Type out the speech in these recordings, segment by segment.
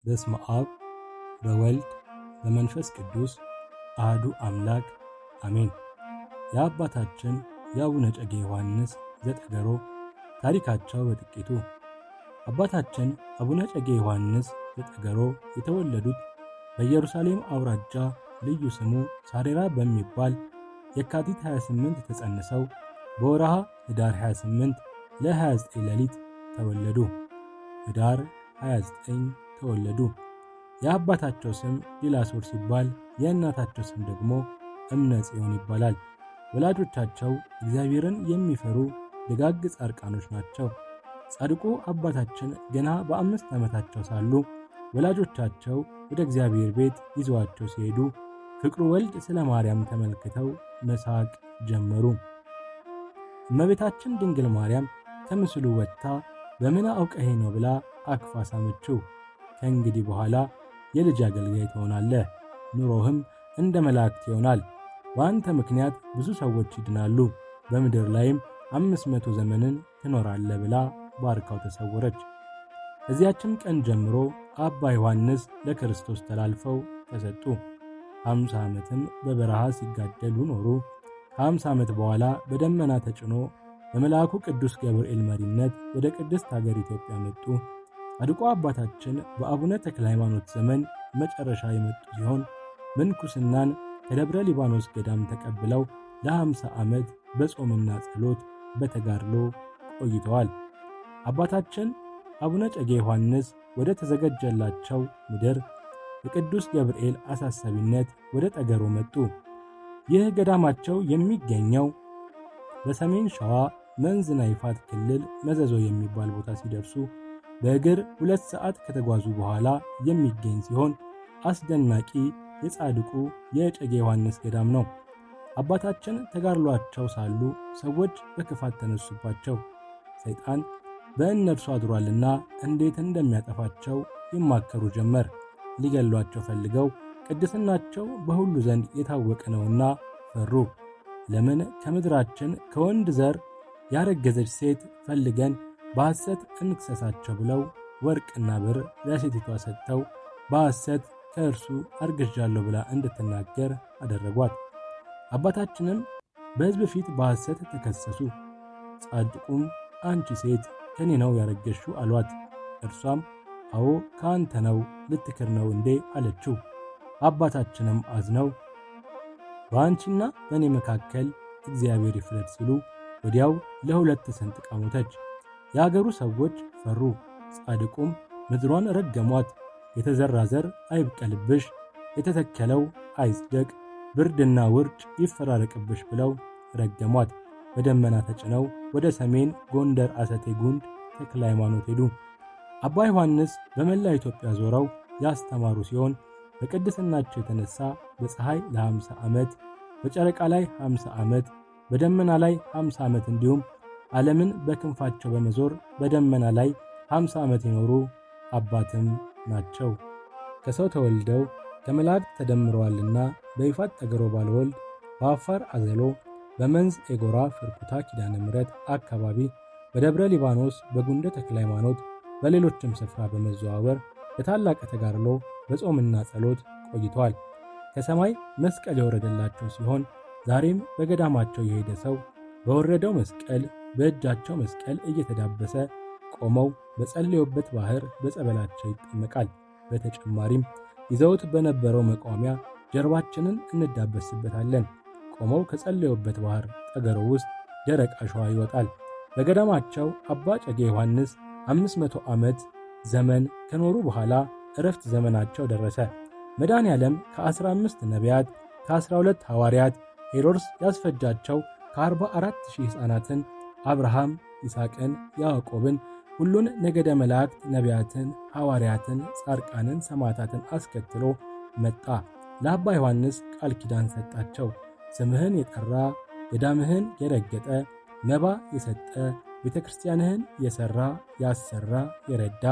በስመ አብ በወልድ በመንፈስ ቅዱስ አህዱ አምላክ አሜን። የአባታችን የአቡነ እጨጌ ዮሐንስ ዘጠገሮ ታሪካቸው በጥቂቱ። አባታችን አቡነ እጨጌ ዮሐንስ ዘጠገሮ የተወለዱት በኢየሩሳሌም አውራጃ ልዩ ስሙ ሳሬራ በሚባል የካቲት 28 ተጸንሰው በወርሃ ኅዳር 28 ለ29 ሌሊት ተወለዱ። ኅዳር 29 ተወለዱ። የአባታቸው ስም ዲላሶር ሲባል የእናታቸው ስም ደግሞ እምነ ጽዮን ይባላል። ወላጆቻቸው እግዚአብሔርን የሚፈሩ ደጋግ ጻድቃኖች ናቸው። ጻድቁ አባታችን ገና በ5 ዓመታቸው ሳሉ ወላጆቻቸው ወደ እግዚአብሔር ቤት ይዘዋቸው ሲሄዱ ፍቅሩ ወልድ ስለ ማርያም ተመልክተው መሳቅ ጀመሩ። እመቤታችን ድንግል ማርያም ከምስሉ ወጥታ በምን አውቀኸኝ ነው ብላ አቅፋ ሳመችው። ከእንግዲህ በኋላ የልጅ አገልጋይ ትሆናለህ፣ ኑሮህም እንደ መላእክት ይሆናል። በአንተ ምክንያት ብዙ ሰዎች ይድናሉ፣ በምድር ላይም 500 ዘመንን ትኖራለህ ብላ ባርካው ተሰወረች። ከዚያችም ቀን ጀምሮ አባ ዮሐንስ ለክርስቶስ ተላልፈው ተሰጡ። 50 ዓመትም በበረሃ ሲጋደሉ ኖሩ። ከ50 ዓመት በኋላ በደመና ተጭኖ በመልአኩ ቅዱስ ገብርኤል መሪነት ወደ ቅድስት ሀገር ኢትዮጵያ መጡ። ጻድቁ አባታችን በአቡነ ተክለ ሃይማኖት ዘመን መጨረሻ የመጡ ሲሆን ምንኩስናን ከደብረ ሊባኖስ ገዳም ተቀብለው ለ50 ዓመት በጾምና ጸሎት በተጋድሎ ቆይተዋል። አባታችን አቡነ እጨጌ ዮሐንስ ወደ ተዘጋጀላቸው ምድር በቅዱስ ገብርኤል አሳሳቢነት ወደ ጠገሮ መጡ። ይህ ገዳማቸው የሚገኘው በሰሜን ሸዋ መንዝና ይፋት ክልል መዘዞ የሚባል ቦታ ሲደርሱ በእግር 2 ሰዓት ከተጓዙ በኋላ የሚገኝ ሲሆን አስደናቂ የጻድቁ የእጨጌ ዮሐንስ ገዳም ነው። አባታችን ተጋድሏቸው ሳሉ ሰዎች በክፋት ተነሱባቸው። ሰይጣን በእነርሱ አድሯልና እንዴት እንደሚያጠፋቸው ይማከሩ ጀመር። ሊገሏቸው ፈልገው ቅድስናቸው በሁሉ ዘንድ የታወቀ ነውና ፈሩ። ለምን ከምድራችን ከወንድ ዘር ያረገዘች ሴት ፈልገን በሐሰት እንክሰሳቸው ብለው ወርቅና ብር ለሴቲቷ ሰጥተው በሐሰት ከእርሱ አርግዣለሁ ብላ እንድትናገር አደረጓት። አባታችንም በሕዝብ ፊት በሐሰት ተከሰሱ። ጻድቁም አንቺ ሴት ከኔ ነው ያረገሽው አሏት። እርሷም አዎ ከአንተ ነው፣ ልትክር ነው እንዴ አለችው። አባታችንም አዝነው በአንቺና በእኔ መካከል እግዚአብሔር ይፍረድ ሲሉ ወዲያው ለ2 ሰንጥቃ ሞተች። የአገሩ ሰዎች ፈሩ። ጻድቁም ምድሯን ረገሟት። የተዘራ ዘር አይብቀልብሽ፣ የተተከለው አይጽደቅ፣ ብርድና ውርጭ ይፈራረቅብሽ ብለው ረገሟት። በደመና ተጭነው ወደ ሰሜን ጎንደር አሰቴ ጉንድ ተክለ ሃይማኖት ሄዱ። አባ ዮሐንስ በመላ ኢትዮጵያ ዞረው ያስተማሩ ሲሆን በቅድስናቸው የተነሳ በፀሐይ ለ50 ዓመት፣ በጨረቃ ላይ 50 ዓመት፣ በደመና ላይ 50 ዓመት እንዲሁም ዓለምን በክንፋቸው በመዞር በደመና ላይ 50 ዓመት የኖሩ አባትም ናቸው። ከሰው ተወልደው ከመላእክት ተደምረዋልና በይፋት ጠገሮ ባለወልድ፣ በአፋር አዘሎ፣ በመንዝ ኤጎራ ፍርኩታ ኪዳነ ምሕረት አካባቢ፣ በደብረ ሊባኖስ፣ በጉንደ ተክለ ሃይማኖት፣ በሌሎችም ስፍራ በመዘዋወር በታላቅ ተጋድሎ በጾምና ጸሎት ቆይተዋል። ከሰማይ መስቀል የወረደላቸው ሲሆን ዛሬም በገዳማቸው የሄደ ሰው በወረደው መስቀል በእጃቸው መስቀል እየተዳበሰ ቆመው በጸለዩበት ባህር በጸበላቸው ይጠመቃል። በተጨማሪም ይዘውት በነበረው መቋሚያ ጀርባችንን እንዳበስበታለን። ቆመው ከጸለዩበት ባህር ጠገሮ ውስጥ ደረቅ አሸዋ ይወጣል። በገዳማቸው አባ እጨጌ ዮሐንስ 500 ዓመት ዘመን ከኖሩ በኋላ ዕረፍት ዘመናቸው ደረሰ። መድኃኔ ዓለም ከ15 ነቢያት ከ12 ሐዋርያት ሄሮድስ ያስፈጃቸው ከ44,000 ሕፃናትን አብርሃም፣ ይስሐቅን፣ ያዕቆብን ሁሉን ነገደ መላእክት ነቢያትን፣ ሐዋርያትን፣ ጻድቃንን፣ ሰማዕታትን አስከትሎ መጣ። ለአባ ዮሐንስ ቃል ኪዳን ሰጣቸው። ስምህን የጠራ ገዳምህን የረገጠ መባ የሰጠ ቤተ ክርስቲያንህን የሠራ ያሰራ የረዳ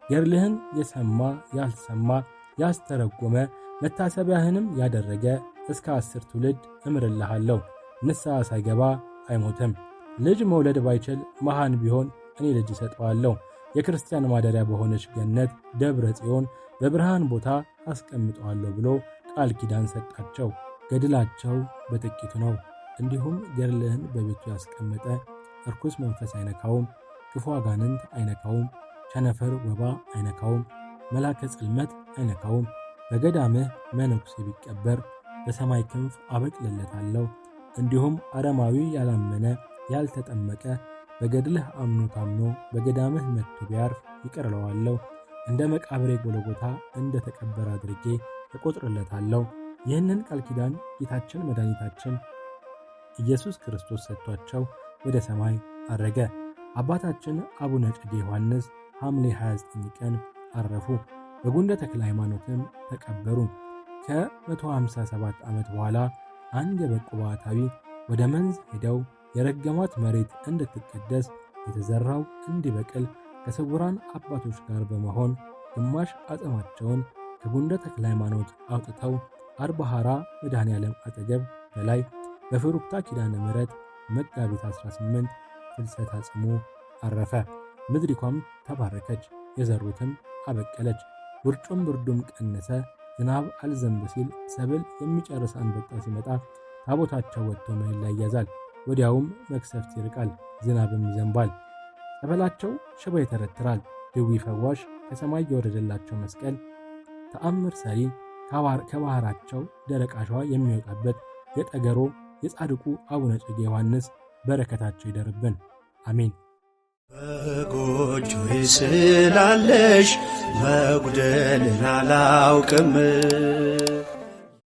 ገድልህን የሰማ ያልሰማ ያስተረጎመ መታሰቢያህንም ያደረገ እስከ 10 ትውልድ እምርልሃለሁ። ንስሐ ሳይገባ አይሞትም። ልጅ መውለድ ባይችል መሃን ቢሆን እኔ ልጅ እሰጠዋለሁ። የክርስቲያን ማደሪያ በሆነች ገነት ደብረ ጽዮን በብርሃን ቦታ አስቀምጠዋለሁ ብሎ ቃል ኪዳን ሰጣቸው። ገድላቸው በጥቂቱ ነው። እንዲሁም ገድልህን በቤቱ ያስቀመጠ እርኩስ መንፈስ አይነካውም፣ ክፉ አጋንንት አይነካውም፣ ቸነፈር ወባ አይነካውም፣ መላከ ጽልመት አይነካውም። በገዳምህ መነኩሴ ቢቀበር በሰማይ ክንፍ አበቅልለታለሁ። እንዲሁም አረማዊ ያላመነ ያልተጠመቀ በገድልህ አምኖ ታምኖ በገዳምህ መጥቶ ቢያርፍ ይቅር እለዋለሁ። እንደ መቃብሬ ጎልጎታ እንደ ተቀበረ አድርጌ እቆጥርለታለሁ። ይህንን ቃል ኪዳን ጌታችን መድኃኒታችን ኢየሱስ ክርስቶስ ሰጥቷቸው ወደ ሰማይ አረገ። አባታችን አቡነ እጨጌ ዮሐንስ ሐምሌ 29 ቀን አረፉ። በጉንደ ተክለ ሃይማኖትም ተቀበሩ። ከ157 ዓመት በኋላ አንድ የበቁ ባህታዊ ወደ መንዝ ሄደው የረገሟት መሬት እንድትቀደስ የተዘራው እንዲበቅል ከስውራን አባቶች ጋር በመሆን ግማሽ አጽማቸውን ከጉንደ ተክለ ሃይማኖት አውጥተው አርባሃራ መድኃኔ ዓለም አጠገብ በላይ በፍሩክታ ኪዳነ ምሕረት መጋቢት 18 ፍልሰታ ጽሙ አረፈ። ምድሪቷም ተባረከች፣ የዘሩትም አበቀለች። ውርጩም ብርዱም ቀነሰ። ዝናብ አልዘንብ ሲል ሰብል የሚጨርስ አንበጣ ሲመጣ ታቦታቸው ወጥቶ መሬት ላይ ያዛል። ወዲያውም መቅሰፍት ይርቃል፣ ዝናብም ይዘንባል። ጸበላቸው ሽባ ይተረትራል። ድዊ ፈዋሽ ከሰማይ የወረደላቸው መስቀል ተአምር ሰሪ ከባህራቸው ደረቅ አሸዋ የሚወጣበት የጠገሮ የጻድቁ አቡነ እጨጌ ዮሐንስ በረከታቸው ይደርብን፣ አሜን። በጎጆዬ ስላለሽ መጉደልን አላውቅም።